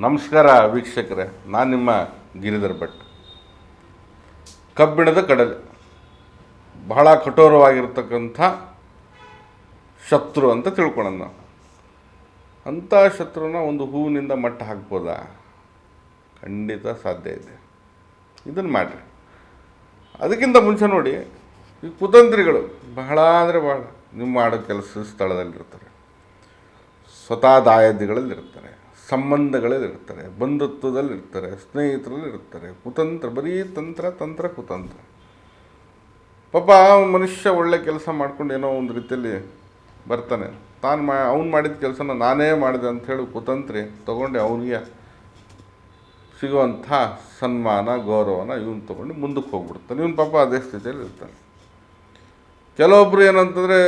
ನಮಸ್ಕಾರ ವೀಕ್ಷಕರೇ, ನಾನು ನಿಮ್ಮ ಗಿರಿಧರ್ ಭಟ್. ಕಬ್ಬಿಣದ ಕಡಲೆ ಬಹಳ ಕಠೋರವಾಗಿರ್ತಕ್ಕಂಥ ಶತ್ರು ಅಂತ ತಿಳ್ಕೊಳ್ಳೋಣ ನಾವು. ಅಂಥ ಶತ್ರುನ ಒಂದು ಹೂವಿನಿಂದ ಮಟ್ಟ ಹಾಕ್ಬೋದಾ? ಖಂಡಿತ ಸಾಧ್ಯ ಇದೆ. ಇದನ್ನು ಮಾಡಿರಿ. ಅದಕ್ಕಿಂತ ಮುಂಚೆ ನೋಡಿ, ಈ ಕುತಂತ್ರಿಗಳು ಬಹಳ ಅಂದರೆ ಬಹಳ ನೀವು ಮಾಡೋ ಕೆಲಸ ಸ್ಥಳದಲ್ಲಿರ್ತಾರೆ, ಸ್ವತಃ ದಾಯಾದಿಗಳಲ್ಲಿರ್ತಾರೆ, ಸಂಬಂಧಗಳಲ್ಲಿರ್ತಾರೆ, ಬಂಧುತ್ವದಲ್ಲಿರ್ತಾರೆ, ಸ್ನೇಹಿತರಲ್ಲಿರ್ತಾರೆ. ಕುತಂತ್ರ, ಬರೀ ತಂತ್ರ ತಂತ್ರ ಕುತಂತ್ರ. ಪಾಪ ಮನುಷ್ಯ ಒಳ್ಳೆ ಕೆಲಸ ಮಾಡ್ಕೊಂಡು ಏನೋ ಒಂದು ರೀತಿಯಲ್ಲಿ ಬರ್ತಾನೆ, ಅವ್ನು ಮಾಡಿದ ಕೆಲಸನ ನಾನೇ ಮಾಡಿದೆ ಅಂಥೇಳಿ ಕುತಂತ್ರಿ ತೊಗೊಂಡು ಅವನಿಗೆ ಸಿಗುವಂಥ ಸನ್ಮಾನ ಗೌರವನ ಇವನು ತೊಗೊಂಡು ಮುಂದಕ್ಕೆ ಹೋಗ್ಬಿಡ್ತಾನೆ. ಇವನು ಪಾಪ ಅದೇ ಸ್ಥಿತಿಯಲ್ಲಿ ಇರ್ತಾನೆ. ಕೆಲವೊಬ್ಬರು ಏನಂತಂದರೆ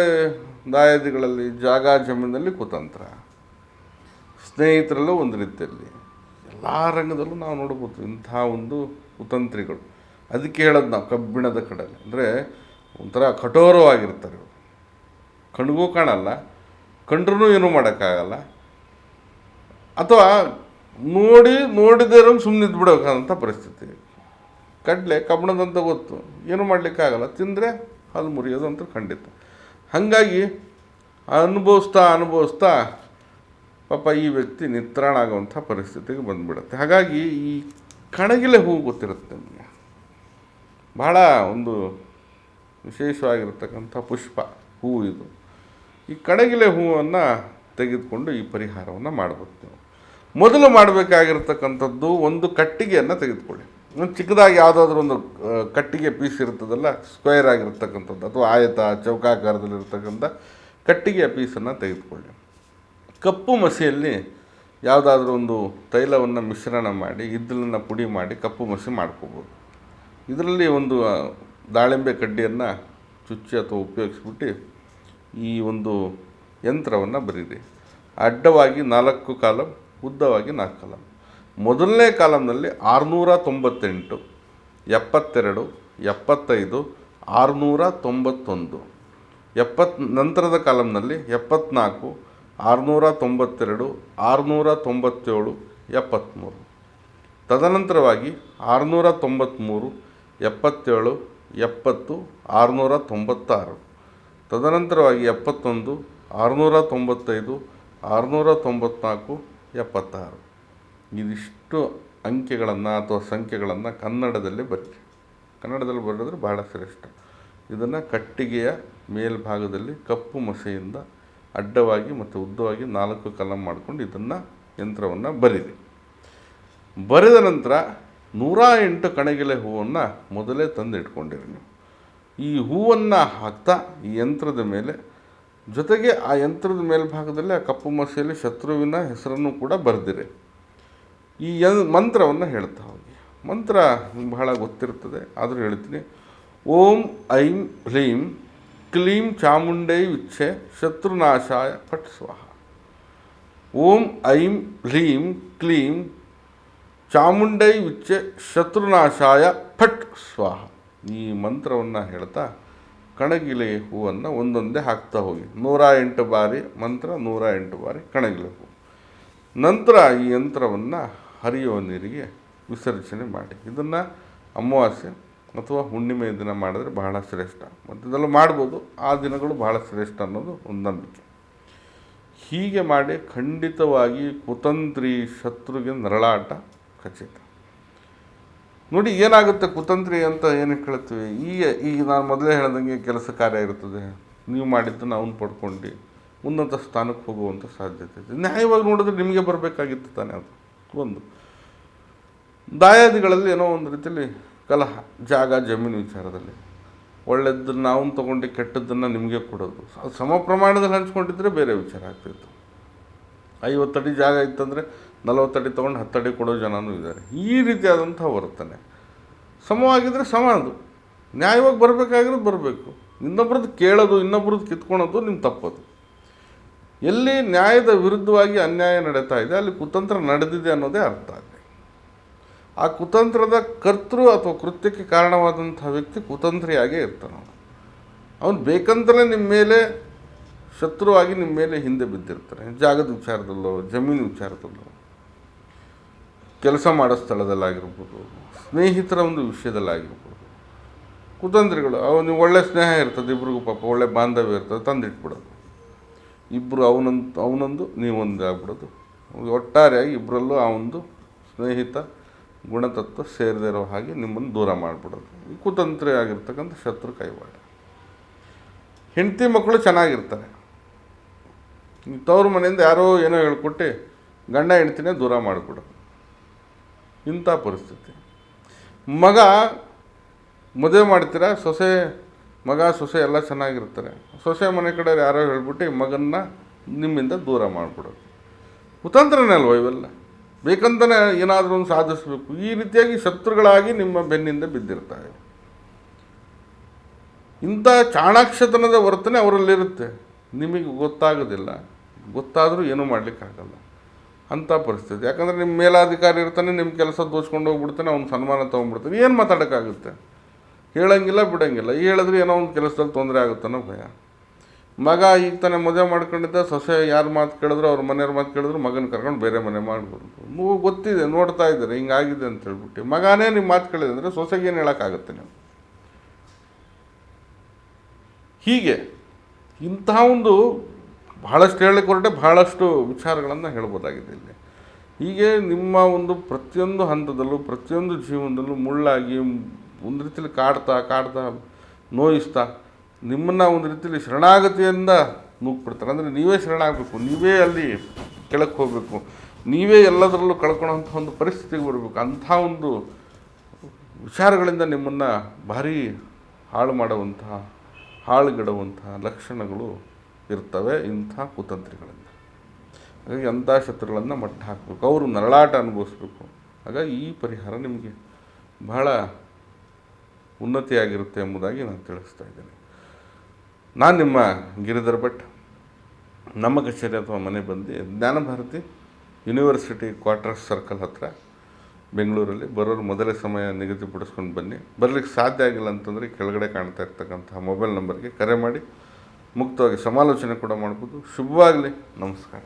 ದಾಯಾದಿಗಳಲ್ಲಿ ಜಾಗ ಜಮೀನಲ್ಲಿ ಕುತಂತ್ರ, ಸ್ನೇಹಿತರಲ್ಲೂ ಒಂದು ರೀತಿಯಲ್ಲಿ, ಎಲ್ಲ ರಂಗದಲ್ಲೂ ನಾವು ನೋಡ್ಬೋದು ಇಂಥ ಒಂದು ಕುತಂತ್ರಿಗಳು. ಅದಕ್ಕೆ ಹೇಳೋದು ನಾವು ಕಬ್ಬಿಣದ ಕಡಲೆ ಅಂದರೆ ಒಂಥರ ಕಠೋರವಾಗಿರ್ತಾರೆ ಇವರು. ಕಣ್ಗೂ ಕಾಣಲ್ಲ, ಕಂಡ್ರೂ ಏನೂ ಮಾಡೋಕ್ಕಾಗಲ್ಲ, ಅಥವಾ ನೋಡಿದೇರೋ ಸುಮ್ಮನೆ ಇದ್ಬಿಡೋಕ್ಕಂಥ ಪರಿಸ್ಥಿತಿ. ಕಡಲೆ ಕಬ್ಬಿಣದಂತ ಗೊತ್ತು, ಏನೂ ಮಾಡಲಿಕ್ಕಾಗಲ್ಲ, ತಿಂದರೆ ಅದು ಮುರಿಯೋದು ಅಂತ ಖಂಡಿತ. ಹಾಗಾಗಿ ಅನುಭವಿಸ್ತಾ ಪಾಪ ಈ ವ್ಯಕ್ತಿ ನಿತ್ರಾಣ ಆಗುವಂಥ ಪರಿಸ್ಥಿತಿಗೆ ಬಂದುಬಿಡುತ್ತೆ. ಹಾಗಾಗಿ ಈ ಕಣಗಿಲೆ ಹೂವು ಗೊತ್ತಿರುತ್ತೆ ನಿಮಗೆ, ಬಹಳ ಒಂದು ವಿಶೇಷವಾಗಿರ್ತಕ್ಕಂಥ ಪುಷ್ಪ ಹೂವು ಇದು. ಈ ಕಣಗಿಲೆ ಹೂವನ್ನು ತೆಗೆದುಕೊಂಡು ಈ ಪರಿಹಾರವನ್ನು ಮಾಡ್ಬೇಕು ನೀವು. ಮೊದಲು ಮಾಡಬೇಕಾಗಿರ್ತಕ್ಕಂಥದ್ದು, ಒಂದು ಕಟ್ಟಿಗೆಯನ್ನು ತೆಗೆದುಕೊಳ್ಳಿ. ಒಂದು ಚಿಕ್ಕದಾಗಿ ಯಾವುದಾದ್ರೂ ಒಂದು ಕಟ್ಟಿಗೆ ಪೀಸ್ ಇರ್ತದಲ್ಲ, ಸ್ಕ್ವೇರ್ ಆಗಿರ್ತಕ್ಕಂಥದ್ದು ಅಥವಾ ಆಯತ ಚೌಕಾಕಾರದಲ್ಲಿರ್ತಕ್ಕಂಥ ಕಟ್ಟಿಗೆಯ ಪೀಸನ್ನು ತೆಗೆದುಕೊಳ್ಳಿ. ಕಪ್ಪು ಮಸಿಯಲ್ಲಿ ಯಾವುದಾದ್ರೂ ಒಂದು ತೈಲವನ್ನು ಮಿಶ್ರಣ ಮಾಡಿ ಇದ್ದಲನ್ನು ಪುಡಿ ಮಾಡಿ ಕಪ್ಪು ಮಸಿ ಮಾಡ್ಕೋಬೋದು. ಇದರಲ್ಲಿ ಒಂದು ದಾಳಿಂಬೆ ಕಡ್ಡಿಯನ್ನು ಚುಚ್ಚಿ ಅಥವಾ ಉಪಯೋಗಿಸ್ಬಿಟ್ಟು ಈ ಒಂದು ಯಂತ್ರವನ್ನು ಬರೀರಿ. ಅಡ್ಡವಾಗಿ 4 ಕಾಲಮ್, ಉದ್ದವಾಗಿ 4 ಕಾಲಮ್. ಮೊದಲನೇ ಕಾಲಮ್ನಲ್ಲಿ 698, 72, 75, 691. ನಂತರದ ಕಾಲಮ್ನಲ್ಲಿ 74, 692, 697, 73. ತದನಂತರವಾಗಿ 693, 77, 70, 696. ತದನಂತರವಾಗಿ 71, 695, 694, 76. ಇದಿಷ್ಟು ಅಂಕೆಗಳನ್ನು ಅಥವಾ ಸಂಖ್ಯೆಗಳನ್ನು ಕನ್ನಡದಲ್ಲಿ ಬರೀರಿ. ಕನ್ನಡದಲ್ಲಿ ಬರೆದ್ರೆ ಬಹಳ ಶ್ರೇಷ್ಠ. ಇದನ್ನು ಕಟ್ಟಿಗೆಯ ಮೇಲ್ಭಾಗದಲ್ಲಿ ಕಪ್ಪು ಮಸೆಯಿಂದ ಅಡ್ಡವಾಗಿ ಮತ್ತು ಉದ್ದವಾಗಿ 4 ಕಾಲಮ್ ಮಾಡ್ಕೊಂಡು ಇದನ್ನು ಯಂತ್ರವನ್ನು ಬರೀರಿ. ಬರೆದ ನಂತರ 108 ಕಣಗಿಲೆ ಹೂವನ್ನು ಮೊದಲೇ ತಂದು ಇಟ್ಕೊಂಡಿರಿ ನೀವು. ಈ ಹೂವನ್ನು ಹಾಕ್ತಾ ಈ ಯಂತ್ರದ ಮೇಲೆ, ಜೊತೆಗೆ ಆ ಯಂತ್ರದ ಮೇಲ್ಭಾಗದಲ್ಲಿ ಆ ಕಪ್ಪು ಮಸೆಯಲ್ಲಿ ಶತ್ರುವಿನ ಹೆಸರನ್ನು ಕೂಡ ಬರೆದಿರಿ. ಈ ಮಂತ್ರವನ್ನು ಹೇಳ್ತಾ ಹೋಗಿ. ಮಂತ್ರ ಬಹಳ ಗೊತ್ತಿರ್ತದೆ, ಆದರೂ ಹೇಳ್ತೀನಿ. ಓಂ ಐಂ ಹ್ರೀಂ ಕ್ಲೀಂ ಚಾಮುಂಡೈ ವಿಚ್ಛೆ ಶತ್ರುನಾಶಾಯ ಫಟ್ ಸ್ವಾಹ. ಓಂ ಐಂ ಹ್ರೀಂ ಕ್ಲೀಂ ಚಾಮುಂಡೈ ವಿಚ್ಛೆ ಶತ್ರುನಾಶಾಯ ಫಟ್ ಸ್ವಾಹ. ಈ ಮಂತ್ರವನ್ನು ಹೇಳ್ತಾ ಕಣಗಿಲೆ ಹೂವನ್ನು ಒಂದೊಂದೇ ಹಾಕ್ತಾ ಹೋಗಿ. 108 ಬಾರಿ ಮಂತ್ರ, 108 ಬಾರಿ ಕಣಗಿಲೆ ಹೂವು. ನಂತರ ಈ ಯಂತ್ರವನ್ನು ಹರಿಯುವ ನೀರಿಗೆ ವಿಸರ್ಜನೆ ಮಾಡಿ. ಇದನ್ನು ಅಮಾವಾಸ್ಯೆ ಅಥವಾ ಹುಣ್ಣಿಮೆಯ ದಿನ ಮಾಡಿದ್ರೆ ಬಹಳ ಶ್ರೇಷ್ಠ. ಮತ್ತು ಇದೆಲ್ಲ ಮಾಡ್ಬೋದು, ಆ ದಿನಗಳು ಬಹಳ ಶ್ರೇಷ್ಠ ಅನ್ನೋದು ಒಂದು ನಂಬಿಕೆ. ಹೀಗೆ ಮಾಡಿ ಖಂಡಿತವಾಗಿ ಕುತಂತ್ರಿ ಶತ್ರುಗೆ ನರಳಾಟ ಖಚಿತ. ನೋಡಿ ಏನಾಗುತ್ತೆ ಕುತಂತ್ರಿ ಅಂತ ಏನಕ್ಕೆ ಹೇಳ್ತೀವಿ, ಈಗ ನಾನು ಮೊದಲೇ ಹೇಳ್ದಂಗೆ ಕೆಲಸ ಕಾರ್ಯ ಇರ್ತದೆ, ನೀವು ಮಾಡಿದ್ದನ್ನು ಅವನು ಪಡ್ಕೊಂಡು ಉನ್ನತ ಸ್ಥಾನಕ್ಕೆ ಹೋಗುವಂಥ ಸಾಧ್ಯತೆ ಇದೆ. ನ್ಯಾಯವಾಗಿ ನೋಡಿದ್ರೆ ನಿಮಗೆ ಬರಬೇಕಾಗಿತ್ತು ತಾನೇ. ಅದು ಒಂದು ದಾಯಾದಿಗಳಲ್ಲಿ ಏನೋ ಒಂದು ರೀತಿಯಲ್ಲಿ ಕಲಹ, ಜಾಗ ಜಮೀನು ವಿಚಾರದಲ್ಲಿ. ಒಳ್ಳೆಯದನ್ನು ಅವನು ತೊಗೊಂಡು ಕೆಟ್ಟದ್ದನ್ನು ನಿಮಗೆ ಕೊಡೋದು. ಸಮ ಪ್ರಮಾಣದಲ್ಲಿ ಹಂಚ್ಕೊಂಡಿದ್ರೆ ಬೇರೆ ವಿಚಾರ ಆಗ್ತಿತ್ತು. 50 ಅಡಿ ಜಾಗ ಇತ್ತಂದರೆ 40 ಅಡಿ ತೊಗೊಂಡು 10 ಅಡಿ ಕೊಡೋ ಜನನೂ ಇದ್ದಾರೆ. ಈ ರೀತಿಯಾದಂಥ ವರ್ತನೆ ಸಮವಾಗಿದ್ದರೆ ಸಮ, ಅದು ನ್ಯಾಯವಾಗಿ ಬರಬೇಕಾಗಿರೋದು ಬರಬೇಕು. ಇನ್ನೊಬ್ರದ್ದು ಕೇಳೋದು, ಇನ್ನೊಬ್ರದ್ದು ಕಿತ್ಕೊಳೋದು ನಿಮ್ಮ ತಪ್ಪದು. ಎಲ್ಲಿ ನ್ಯಾಯದ ವಿರುದ್ಧವಾಗಿ ಅನ್ಯಾಯ ನಡೀತಾ ಇದೆ ಅಲ್ಲಿ ಕುತಂತ್ರ ನಡೆದಿದೆ ಅನ್ನೋದೇ ಅರ್ಥ ಆಗಲಿ. ಆ ಕುತಂತ್ರದ ಕರ್ತೃ ಅಥವಾ ಕೃತ್ಯಕ್ಕೆ ಕಾರಣವಾದಂಥ ವ್ಯಕ್ತಿ ಕುತಂತ್ರಿಯಾಗೇ ಇರ್ತಾನೆ. ಅವನು ಬೇಕಂತಲೇ ನಿಮ್ಮ ಮೇಲೆ ಶತ್ರುವಾಗಿ ನಿಮ್ಮ ಮೇಲೆ ಹಿಂದೆ ಬಿದ್ದಿರ್ತಾರೆ, ಜಾಗದ ವಿಚಾರದಲ್ಲೋ ಜಮೀನು ವಿಚಾರದಲ್ಲೋ. ಕೆಲಸ ಮಾಡೋ ಸ್ಥಳದಲ್ಲಾಗಿರ್ಬೋದು, ಸ್ನೇಹಿತರ ಒಂದು ವಿಷಯದಲ್ಲಾಗಿರ್ಬೋದು, ಕುತಂತ್ರಿಗಳು ಅವು ನೀವು ಒಳ್ಳೆ ಸ್ನೇಹ ಇರ್ತದೆ, ಇಬ್ರಿಗೂ ಪಾಪ ಒಳ್ಳೆ ಬಾಂಧವ್ಯ ಇರ್ತದೆ, ತಂದಿಟ್ಬಿಡೋದು. ಇಬ್ಬರು ಅವನೊಂದು ನೀವೊಂದು ಆಗ್ಬಿಡೋದು. ಒಟ್ಟಾರೆಯಾಗಿ ಇಬ್ಬರಲ್ಲೂ ಆ ಒಂದು ಸ್ನೇಹಿತ ಗುಣತತ್ವ ಸೇರದೇ ಇರೋ ಹಾಗೆ ನಿಮ್ಮನ್ನು ದೂರ ಮಾಡಿಬಿಡೋದು. ಈ ಕುತಂತ್ರಿ ಆಗಿರ್ತಕ್ಕಂಥ ಶತ್ರು ಕೈವಾಡ. ಹೆಂಡತಿ ಮಕ್ಕಳು ಚೆನ್ನಾಗಿರ್ತಾರೆ, ತವ್ರ ಮನೆಯಿಂದ ಯಾರೋ ಏನೋ ಹೇಳ್ಕೊಟ್ಟು ಗಂಡ ಹೆಂಡ್ತಿನೇ ದೂರ ಮಾಡಿಬಿಡೋದು. ಇಂಥ ಪರಿಸ್ಥಿತಿ. ಮಗ ಮದುವೆ ಮಾಡ್ತೀರಾ, ಮಗ ಸೊಸೆ ಎಲ್ಲ ಚೆನ್ನಾಗಿರ್ತಾರೆ, ಸೊಸೆ ಮನೆ ಕಡೆ ಯಾರೋ ಹೇಳ್ಬಿಟ್ಟು ಮಗನ್ನ ನಿಮ್ಮಿಂದ ದೂರ ಮಾಡಿಬಿಡೋದು. ಕುತಂತ್ರನೇ ಅಲ್ವ ಇವೆಲ್ಲ? ಬೇಕಂತಲೇ ಏನಾದರೂ ಒಂದು ಸಾಧಿಸಬೇಕು. ಈ ರೀತಿಯಾಗಿ ಶತ್ರುಗಳಾಗಿ ನಿಮ್ಮ ಬೆನ್ನಿಂದ ಬಿದ್ದಿರ್ತಾರೆ. ಇಂಥ ಚಾಣಾಕ್ಷತನದ ವರ್ತನೆ ಅವರಲ್ಲಿರುತ್ತೆ, ನಿಮಗೆ ಗೊತ್ತಾಗೋದಿಲ್ಲ. ಗೊತ್ತಾದರೂ ಏನೂ ಮಾಡಲಿಕ್ಕಾಗಲ್ಲ ಅಂಥ ಪರಿಸ್ಥಿತಿ. ಯಾಕಂದರೆ ನಿಮ್ಮ ಮೇಲಾಧಿಕಾರಿ ಇರ್ತಾನೆ, ನಿಮ್ಮ ಕೆಲಸ ದೋಚ್ಕೊಂಡು ಹೋಗ್ಬಿಡ್ತಾನೆ, ಅವ್ನು ಸನ್ಮಾನ ತೊಗೊಂಡ್ಬಿಡ್ತಾನೆ. ಏನು ಮಾತಾಡೋಕ್ಕಾಗುತ್ತೆ? ಹೇಳೋಂಗಿಲ್ಲ, ಬಿಡೋಂಗಿಲ್ಲ. ಹೇಳಿದ್ರೆ ಏನೋ ಒಂದು ಕೆಲಸದಲ್ಲಿ ತೊಂದರೆ ಆಗುತ್ತಾನೋ ಭಯ. ಮಗ ಈಗ ತಾನೇ ಮದುವೆ ಮಾಡ್ಕೊಂಡಿದ್ದ, ಸೊಸೆ ಯಾರು ಮಾತು ಕೇಳಿದ್ರು, ಅವ್ರ ಮನೆಯವ್ರ ಮಾತು ಕೇಳಿದ್ರು, ಮಗನ ಕರ್ಕೊಂಡು ಬೇರೆ ಮನೆ ಮಾಡ್ಬೋದು. ನೀವು ಗೊತ್ತಿದೆ, ನೋಡ್ತಾ ಇದ್ದೀರಿ ಹಿಂಗಾಗಿದೆ ಅಂತ ಹೇಳ್ಬಿಟ್ಟು. ಮಗನೇ ನಿಮ್ಮ ಮಾತು ಕೇಳಿದ್ರೆ ಸೊಸೆಗೇನು ಹೇಳೋಕ್ಕಾಗುತ್ತೆ ನೀವು? ಹೀಗೆ ಇಂಥ ಒಂದು ಬಹಳಷ್ಟು ಹೇಳಲಿಕ್ಕೆ ಹೊರಟೆ ಬಹಳಷ್ಟು ವಿಚಾರಗಳನ್ನು ಹೇಳ್ಬೋದಾಗಿದೆ ಇಲ್ಲಿ. ಹೀಗೆ ನಿಮ್ಮ ಒಂದು ಪ್ರತಿಯೊಂದು ಹಂತದಲ್ಲೂ, ಪ್ರತಿಯೊಂದು ಜೀವನದಲ್ಲೂ ಮುಳ್ಳಾಗಿ ಒಂದು ರೀತಿಯಲ್ಲಿ ಕಾಡ್ತಾ ನೋಯಿಸ್ತಾ ನಿಮ್ಮನ್ನು ಒಂದು ರೀತಿಯಲ್ಲಿ ಶರಣಾಗತಿಯಿಂದ ನೂಗ್ಬಿಡ್ತಾರೆ. ಅಂದರೆ ನೀವೇ ಶರಣಾಗಬೇಕು, ನೀವೇ ಅಲ್ಲಿ ಕೆಳಕ್ಕೆ ಹೋಗಬೇಕು, ನೀವೇ ಎಲ್ಲದರಲ್ಲೂ ಕಳ್ಕೊಳ್ಳೋಂಥ ಒಂದು ಪರಿಸ್ಥಿತಿಗೆ ಬರಬೇಕು. ಅಂಥ ಒಂದು ವಿಚಾರಗಳಿಂದ ನಿಮ್ಮನ್ನು ಭಾರಿ ಹಾಳು ಮಾಡುವಂತಹ, ಹಾಳುಗೆಡುವಂತಹ ಲಕ್ಷಣಗಳು ಇರ್ತವೆ ಇಂಥ ಕುತಂತ್ರಿಗಳಿಂದ. ಹಾಗಾಗಿ ಅಂಥ ಶತ್ರುಗಳನ್ನು ಮಟ್ಟ ಹಾಕಬೇಕು, ಅವರು ನರಳಾಟ ಅನುಭವಿಸ್ಬೇಕು. ಹಾಗಾಗಿ ಈ ಪರಿಹಾರ ನಿಮಗೆ ಬಹಳ ಉನ್ನತಿಯಾಗಿರುತ್ತೆ ಎಂಬುದಾಗಿ ನಾನು ತಿಳಿಸ್ತಾ ಇದ್ದೇನೆ. ನಾನು ನಿಮ್ಮ ಗಿರಿಧರ್ ಭಟ್. ನಮ್ಮ ಕಚೇರಿ ಅಥವಾ ಮನೆ ಬಂದು ಜ್ಞಾನಭಾರತಿ ಯೂನಿವರ್ಸಿಟಿ ಕ್ವಾರ್ಟರ್ಸ್ ಸರ್ಕಲ್ ಹತ್ತಿರ ಬೆಂಗಳೂರಲ್ಲಿ ಬರೋರು ಮೊದಲೇ ಸಮಯ ನಿಗದಿಪಡಿಸ್ಕೊಂಡು ಬನ್ನಿ. ಬರಲಿಕ್ಕೆ ಸಾಧ್ಯ ಆಗಿಲ್ಲ ಅಂತಂದರೆ ಕೆಳಗಡೆ ಕಾಣ್ತಾ ಇರ್ತಕ್ಕಂತಹ ಮೊಬೈಲ್ ನಂಬರ್ಗೆ ಕರೆ ಮಾಡಿ ಮುಕ್ತವಾಗಿ ಸಮಾಲೋಚನೆ ಕೂಡ ಮಾಡ್ಬೋದು. ಶುಭವಾಗಲಿ. ನಮಸ್ಕಾರ.